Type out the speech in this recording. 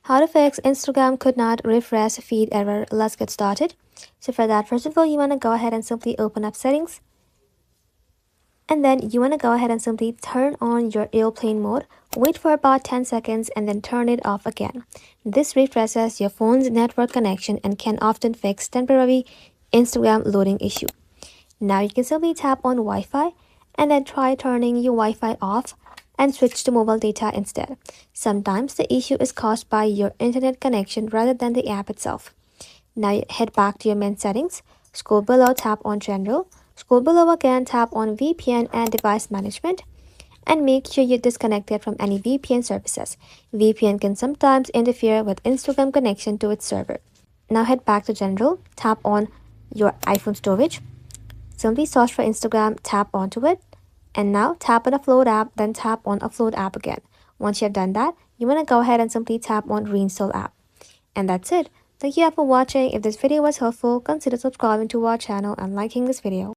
How to fix Instagram could not refresh feed error. Let's get started. So for that, first of all, you want to go ahead and simply open up settings. And then you want to go ahead and simply turn on your airplane mode. Wait for about 10 seconds and then turn it off again. This refreshes your phone's network connection and can often fix temporary Instagram loading issue. Now you can simply tap on Wi-Fi and then try turning your Wi-Fi off and switch to mobile data instead. Sometimes the issue is caused by your internet connection rather than the app itself. Now you head back to your main settings, scroll below, tap on General, scroll below again, tap on VPN and Device Management, and make sure you're disconnected from any VPN services. VPN can sometimes interfere with Instagram connection to its server. Now head back to General, tap on your iPhone storage, simply search for Instagram, tap onto it, and now tap on Upload app, then tap on Upload app again. Once you've done that, you want to go ahead and simply tap on Reinstall app. And that's it. Thank you all for watching. If this video was helpful, consider subscribing to our channel and liking this video.